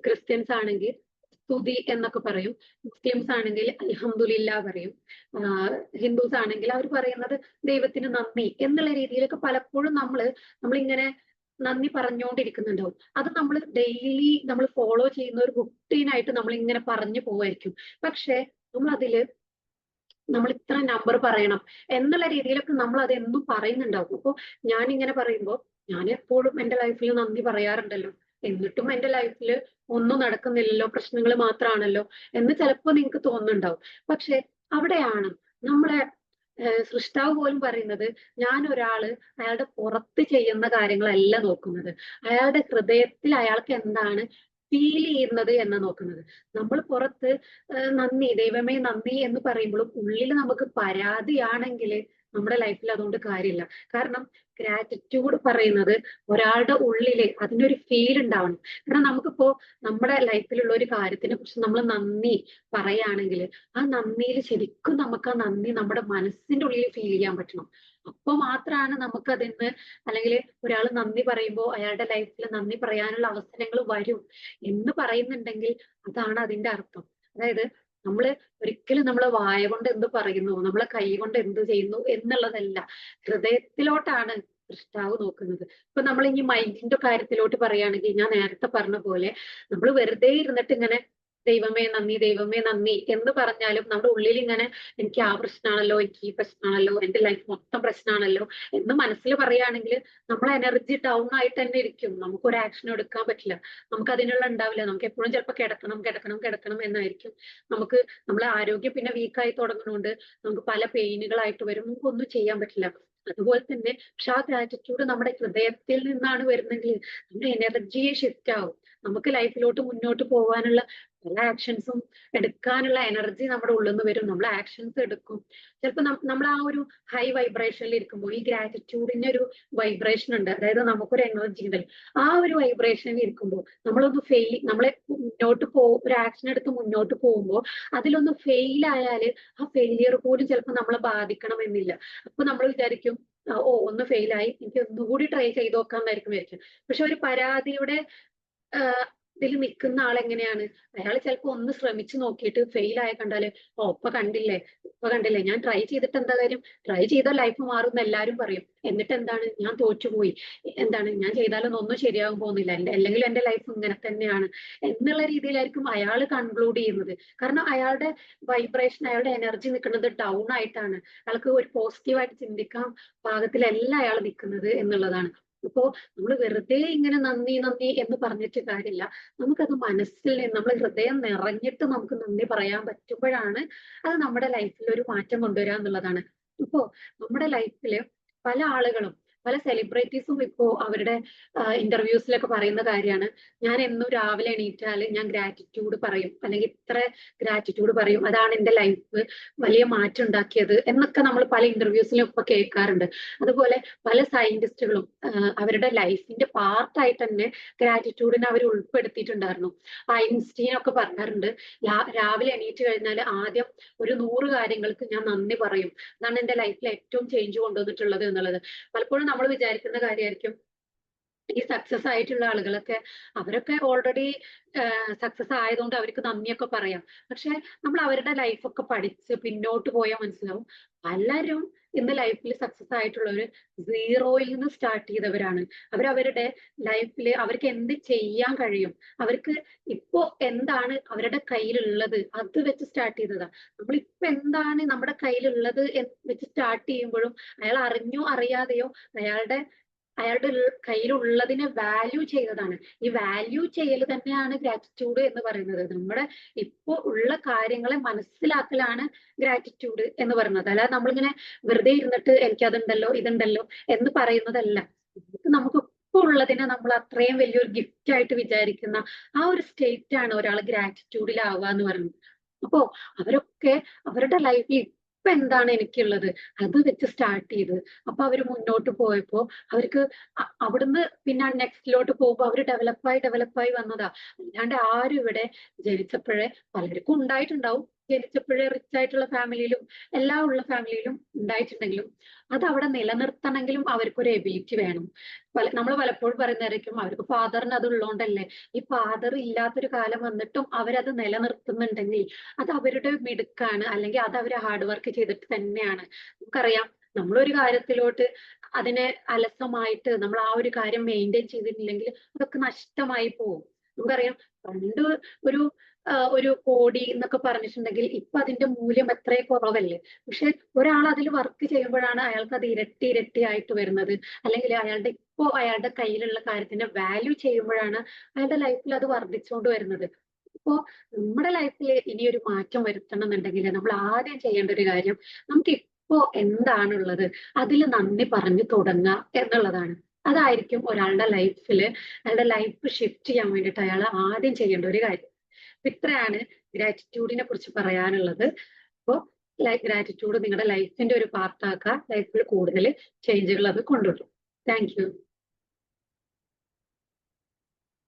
ക്രിസ്ത്യൻസ് ആണെങ്കിൽ സ്തുതി എന്നൊക്കെ പറയും, മുസ്ലിംസ് ആണെങ്കിൽ അൽഹംദുലില്ല പറയും, ഹിന്ദുസ് ആണെങ്കിൽ അവർ പറയുന്നത് ദൈവത്തിന് നന്ദി എന്നുള്ള രീതിയിലൊക്കെ പലപ്പോഴും നമ്മളിങ്ങനെ നന്ദി പറഞ്ഞുകൊണ്ടിരിക്കുന്നുണ്ടാവും. അത് നമ്മൾ ഡെയിലി നമ്മൾ ഫോളോ ചെയ്യുന്ന ഒരു റുട്ടീനായിട്ട് നമ്മൾ ഇങ്ങനെ പറഞ്ഞു പോവായിരിക്കും. പക്ഷേ നമ്മളതില് നമ്മൾ ഇത്ര നമ്പർ പറയണം എന്നുള്ള രീതിയിലൊക്കെ നമ്മൾ അത് എന്നും പറയുന്നുണ്ടാവും. അപ്പൊ ഞാനിങ്ങനെ പറയുമ്പോ ഞാൻ എപ്പോഴും എന്റെ ലൈഫിൽ നന്ദി പറയാറുണ്ടല്ലോ. എന്നിട്ടും എന്റെ ലൈഫിൽ ഒന്നും നടക്കുന്നില്ലല്ലോ, പ്രശ്നങ്ങൾ മാത്രമാണല്ലോ എന്ന് ചിലപ്പോ നിങ്ങൾക്ക് തോന്നുന്നുണ്ടാവും. പക്ഷെ അവിടെയാണ് നമ്മളെ സൃഷ്ടാവ് പോലും പറയുന്നത്, ഞാൻ ഒരാള് അയാളുടെ പുറത്ത് ചെയ്യുന്ന കാര്യങ്ങളല്ല നോക്കുന്നത്. അയാളുടെ ഹൃദയത്തിൽ അയാൾക്ക് എന്താണ് ഫീൽ ചെയ്യുന്നത് എന്ന് നോക്കുന്നത്. നമ്മൾ പുറത്ത് നന്ദി, ദൈവമേ നന്ദി എന്ന് പറയുമ്പോഴും ഉള്ളിൽ നമുക്ക് പരാതിയാണെങ്കിൽ നമ്മുടെ ലൈഫിൽ അതുകൊണ്ട് കാര്യമില്ല. കാരണം ഗ്രാറ്റിറ്റ്യൂഡ് പറയുന്നത് ഒരാളുടെ ഉള്ളില് അതിനൊരു ഫീൽ ഉണ്ടാവണം. കാരണം നമുക്കിപ്പോ നമ്മുടെ ലൈഫിലുള്ള ഒരു കാര്യത്തിനെ കുറിച്ച് നമ്മൾ നന്ദി പറയുകയാണെങ്കിൽ ആ നന്ദിയിൽ ശരിക്കും നമുക്ക് ആ നന്ദി നമ്മുടെ മനസ്സിന്റെ ഉള്ളിൽ ഫീൽ ചെയ്യാൻ പറ്റണം. അപ്പൊ മാത്രമാണ് നമുക്കതിന്ന് അല്ലെങ്കിൽ ഒരാൾ നന്ദി പറയുമ്പോൾ അയാളുടെ ലൈഫിൽ നന്ദി പറയാനുള്ള അവസരങ്ങൾ വരും എന്ന് പറയുന്നുണ്ടെങ്കിൽ അതാണ് അതിന്റെ അർത്ഥം. അതായത് നമ്മള് ഒരിക്കലും നമ്മളെ വായ കൊണ്ട് എന്ത് പറയുന്നു, നമ്മളെ കൈ കൊണ്ട് എന്ത് ചെയ്യുന്നു എന്നുള്ളതല്ല, ഹൃദയത്തിലോട്ടാണ് സൃഷ്ടാവ് നോക്കുന്നത്. ഇപ്പൊ നമ്മൾ ഇനി മൈൻഡിന്റെ കാര്യത്തിലോട്ട് പറയുകയാണെങ്കിൽ ഞാൻ നേരത്തെ പറഞ്ഞ പോലെ നമ്മൾ വെറുതെ ഇരുന്നിട്ട് ഇങ്ങനെ ദൈവമേ നന്ദി എന്ന് പറഞ്ഞാലും നമ്മുടെ ഉള്ളിൽ ഇങ്ങനെ എനിക്ക് ആ പ്രശ്നമാണല്ലോ, എനിക്ക് ഈ പ്രശ്നമാണല്ലോ, എന്റെ ലൈഫ് മൊത്തം പ്രശ്നമാണല്ലോ എന്ന് മനസ്സിൽ പറയുകയാണെങ്കിൽ നമ്മളെ എനർജി ഡൗൺ ആയിട്ട് തന്നെ ഇരിക്കും. നമുക്ക് ഒരു ആക്ഷൻ എടുക്കാൻ പറ്റില്ല. നമുക്ക് അതിനുള്ള ഉണ്ടാവില്ല. നമുക്ക് എപ്പോഴും ചിലപ്പോൾ കിടക്കണം എന്നായിരിക്കും. നമുക്ക് നമ്മളെ ആരോഗ്യം പിന്നെ വീക്കായി തുടങ്ങുന്നതുകൊണ്ട് നമുക്ക് പല പെയിനുകളായിട്ട് വരും. നമുക്ക് ഒന്നും ചെയ്യാൻ പറ്റില്ല. അതുപോലെ തന്നെ പക്ഷെ ആ ഗ്രാറ്റിറ്റ്യൂഡ് നമ്മുടെ ഹൃദയത്തിൽ നിന്നാണ് വരുന്നെങ്കിൽ നമ്മുടെ എനർജിയെ ഷിഫ്റ്റ് ആവും. നമുക്ക് ലൈഫിലോട്ട് മുന്നോട്ട് പോകാനുള്ള പല ആക്ഷൻസും എടുക്കാനുള്ള എനർജി നമ്മുടെ ഉള്ളിൽ നിന്ന് വരും. നമ്മൾ ആക്ഷൻസ് എടുക്കും. ചിലപ്പോൾ നമ്മൾ ആ ഒരു ഹൈ വൈബ്രേഷനിൽ ഇരിക്കുമ്പോൾ ഈ ഗ്രാറ്റിറ്റ്യൂഡിന്റെ ഒരു വൈബ്രേഷൻ ഉണ്ട്. അതായത് നമുക്കൊരു എനർജി ഉണ്ടല്ലോ. ആ ഒരു വൈബ്രേഷനിൽ ഇരിക്കുമ്പോൾ നമ്മളെ ഒരു ആക്ഷൻ എടുത്ത് മുന്നോട്ട് പോകുമ്പോൾ അതിലൊന്ന് ഫെയിൽ ആയാൽ ആ ഫെയിലിയർ പോലും ചിലപ്പോൾ നമ്മളെ ബാധിക്കണമെന്നില്ല. അപ്പൊ നമ്മൾ വിചാരിക്കും ഒന്ന് ഫെയിലായി, എനിക്ക് ഒന്നുകൂടി ട്രൈ ചെയ്ത് നോക്കാന്നായിരിക്കും വിചാരിക്കും. പക്ഷെ ഒരു പരാതിയുടെ ഇതിൽ നിൽക്കുന്ന ആളെങ്ങനെയാണ്? അയാൾ ചിലപ്പോ ഒന്ന് ശ്രമിച്ചു നോക്കിയിട്ട് ഫെയിൽ ആയ കണ്ടാല് ഇപ്പൊ കണ്ടില്ലേ ഞാൻ ട്രൈ ചെയ്തിട്ട് എന്താ കാര്യം? ട്രൈ ചെയ്താൽ ലൈഫ് മാറും എന്ന് എല്ലാരും പറയും. എന്നിട്ട് എന്താണ്? ഞാൻ തോറ്റുപോയി. എന്താണ്? ഞാൻ ചെയ്താലൊന്നും ഒന്നും ശരിയാവാൻ പോകുന്നില്ല. അല്ലെങ്കിൽ എന്റെ ലൈഫ് ഇങ്ങനെ തന്നെയാണ് എന്നുള്ള രീതിയിലായിരിക്കും അയാൾ കൺക്ലൂഡ് ചെയ്യുന്നത്. കാരണം അയാളുടെ വൈബ്രേഷൻ, അയാളുടെ എനർജി നിൽക്കുന്നത് ഡൗൺ ആയിട്ടാണ്. അയാൾക്ക് ഒരു പോസിറ്റീവായിട്ട് ചിന്തിക്കാൻ പാകത്തിലല്ല അയാൾ നിൽക്കുന്നത് എന്നുള്ളതാണ്. അപ്പോ നമ്മൾ വെറുതെ ഇങ്ങനെ നന്ദി നന്ദി എന്ന് പറഞ്ഞിട്ട് കാര്യമില്ല. നമുക്കത് മനസ്സിൽ നമ്മുടെ ഹൃദയം നിറഞ്ഞിട്ട് നമുക്ക് നന്ദി പറയാൻ പറ്റുമ്പോഴാണ് അത് നമ്മുടെ ലൈഫിൽ ഒരു മാറ്റം കൊണ്ടുവരിക എന്നുള്ളതാണ്. ഇപ്പോ നമ്മുടെ ലൈഫില് പല ആളുകളും പല സെലിബ്രിറ്റീസും ഇപ്പോ അവരുടെ ഇന്റർവ്യൂസിലൊക്കെ പറയുന്ന കാര്യമാണ്, ഞാൻ എന്നും രാവിലെ എണീറ്റാല് ഞാൻ ഗ്രാറ്റിറ്റ്യൂഡ് പറയും, അല്ലെങ്കിൽ ഇത്ര ഗ്രാറ്റിറ്റ്യൂഡ് പറയും, അതാണ് എന്റെ ലൈഫ് വലിയ മാറ്റം ഉണ്ടാക്കിയത് എന്നൊക്കെ നമ്മൾ പല ഇന്റർവ്യൂസിലും ഇപ്പൊ കേൾക്കാറുണ്ട്. അതുപോലെ പല സയന്റിസ്റ്റുകളും അവരുടെ ലൈഫിന്റെ പാർട്ടായിട്ട് തന്നെ ഗ്രാറ്റിറ്റ്യൂഡിനെ അവർ ഉൾപ്പെടുത്തിയിട്ടുണ്ടായിരുന്നു. ഐൻസ്റ്റീൻ ഒക്കെ പറയാറുണ്ട്, രാവിലെ എണീറ്റ് കഴിഞ്ഞാൽ ആദ്യം ഒരു 100 കാര്യങ്ങൾക്ക് ഞാൻ നന്ദി പറയും, അതാണ് എന്റെ ലൈഫിൽ ഏറ്റവും ചേഞ്ച് കൊണ്ടുവന്നിട്ടുള്ളത് എന്നുള്ളത്. പലപ്പോഴും നമ്മൾ വിചാരിക്കുന്ന കാര്യമായിരിക്കും ഈ സക്സസ് ആയിട്ടുള്ള ആളുകളൊക്കെ അവരൊക്കെ ഓൾറെഡി സക്സസ് ആയതുകൊണ്ട് അവർക്ക് നന്ദിയൊക്കെ പറയാം. പക്ഷെ നമ്മൾ അവരുടെ ലൈഫൊക്കെ പഠിച്ച് പിന്നോട്ട് പോയാൽ മനസ്സിലാവും പലരും ഇന്ന് ലൈഫിൽ സക്സസ് ആയിട്ടുള്ളവര് സീറോയിൽ നിന്ന് സ്റ്റാർട്ട് ചെയ്തവരാണ്. അവരവരുടെ ലൈഫിൽ അവർക്ക് എന്ത് ചെയ്യാൻ കഴിയും, അവർക്ക് ഇപ്പോ എന്താണ് അവരുടെ കയ്യിലുള്ളത് അത് വെച്ച് സ്റ്റാർട്ട് ചെയ്തതാ. നമ്മളിപ്പോ എന്താണ് നമ്മുടെ കയ്യിലുള്ളത് വെച്ച് സ്റ്റാർട്ട് ചെയ്യുമ്പോഴും അയാൾ അറിഞ്ഞോ അറിയാതെയോ അയാളുടെ അയാളുടെ കയ്യിലുള്ളതിനെ വാല്യൂ ചെയ്തതാണ്. ഈ വാല്യൂ ചെയ്യൽ തന്നെയാണ് ഗ്രാറ്റിറ്റ്യൂഡ് എന്ന് പറയുന്നത്. നമ്മുടെ ഇപ്പോ ഉള്ള കാര്യങ്ങളെ മനസ്സിലാക്കലാണ് ഗ്രാറ്റിറ്റ്യൂഡ് എന്ന് പറയുന്നത്. അല്ലാതെ നമ്മളിങ്ങനെ വെറുതെ ഇരുന്നിട്ട് എനിക്കതുണ്ടല്ലോ ഇതുണ്ടല്ലോ എന്ന് പറയുന്നതല്ല. നമുക്ക് ഇപ്പൊ ഉള്ളതിനെ നമ്മൾ അത്രയും വലിയൊരു ഗിഫ്റ്റ് ആയിട്ട് വിചാരിക്കുന്ന ആ ഒരു സ്റ്റേറ്റ് ആണ് ഒരാൾ ഗ്രാറ്റിറ്റ്യൂഡിലാവുക എന്ന് പറയുന്നത്. അപ്പോ അവരൊക്കെ അവരുടെ ലൈഫിൽ ഇപ്പൊ എന്താണ് എനിക്കുള്ളത് അത് വെച്ച് സ്റ്റാർട്ട് ചെയ്ത് അപ്പൊ അവര് മുന്നോട്ട് പോയപ്പോ അവർക്ക് അവിടുന്ന് പിന്നെ നെക്സ്റ്റിലോട്ട് പോകുമ്പോ അവര് ഡെവലപ്പായി വന്നതാ. അല്ലാണ്ട് ആരും ഇവിടെ ജനിച്ചപ്പോഴേ, പലർക്കും ഉണ്ടായിട്ടുണ്ടാവും ജനിച്ചപ്പോഴേ റിച്ച് ആയിട്ടുള്ള ഫാമിലിയിലും എല്ലാം ഉള്ള ഫാമിലിയിലും ഉണ്ടായിട്ടുണ്ടെങ്കിലും അത് അവിടെ നിലനിർത്തണമെങ്കിലും അവർക്കൊരു എബിലിറ്റി വേണം. നമ്മൾ പലപ്പോഴും പറയുന്നതായിരിക്കും അവർക്ക് ഫാദറിന് അത് ഉള്ളോണ്ടല്ലേ. ഈ ഫാദർ ഇല്ലാത്തൊരു കാലം വന്നിട്ടും അവരത് നിലനിർത്തുന്നുണ്ടെങ്കിൽ അത് അവരുടെ മിടുക്കാണ്, അല്ലെങ്കിൽ അത് അവർ ഹാർഡ് വർക്ക് ചെയ്തിട്ട് തന്നെയാണ്. നമുക്കറിയാം നമ്മളൊരു കാര്യത്തിലോട്ട് അതിനെ അലസമായിട്ട് നമ്മൾ ആ ഒരു കാര്യം മെയിൻറ്റെയിൻ ചെയ്തിട്ടില്ലെങ്കിൽ അതൊക്കെ നഷ്ടമായി പോകും. നമുക്കറിയാം പണ്ട് ഒരു ഒരു കോടി എന്നൊക്കെ പറഞ്ഞിട്ടുണ്ടെങ്കിൽ ഇപ്പൊ അതിന്റെ മൂല്യം എത്രയോ കുറവല്ലേ. പക്ഷെ ഒരാൾ അതിൽ വർക്ക് ചെയ്യുമ്പോഴാണ് അയാൾക്ക് അത് ഇരട്ടി ഇരട്ടിയായിട്ട് വരുന്നത്. അല്ലെങ്കിൽ അയാളുടെ കയ്യിലുള്ള കാര്യത്തിന്റെ വാല്യൂ ചെയ്യുമ്പോഴാണ് അയാളുടെ ലൈഫിൽ അത് വർദ്ധിച്ചുകൊണ്ട് വരുന്നത്. ഇപ്പോ നമ്മുടെ ലൈഫിൽ ഇനി ഒരു മാറ്റം വരുത്തണം എന്നുണ്ടെങ്കിൽ നമ്മൾ ആദ്യം ചെയ്യേണ്ട ഒരു കാര്യം നമുക്ക് ഇപ്പോ എന്താണുള്ളത് അതിൽ നന്ദി പറഞ്ഞു തുടങ്ങുക എന്നുള്ളതാണ്. അതായിരിക്കും ഒരാളുടെ ലൈഫില് അയാളുടെ ലൈഫ് ഷിഫ്റ്റ് ചെയ്യാൻ വേണ്ടിയിട്ട് അയാൾ ആദ്യം ചെയ്യേണ്ട ഒരു കാര്യം. അപ്പൊ ഇത്രയാണ് ഗ്രാറ്റിറ്റ്യൂഡിനെ കുറിച്ച് പറയാനുള്ളത്. അപ്പോ ഗ്രാറ്റിറ്റ്യൂഡ് നിങ്ങളുടെ ലൈഫിന്റെ ഒരു പാർട്ടാക്കുക. ലൈഫിൽ കൂടുതൽ ചേഞ്ചുകൾ അത് കൊണ്ടുവരും. Thank you.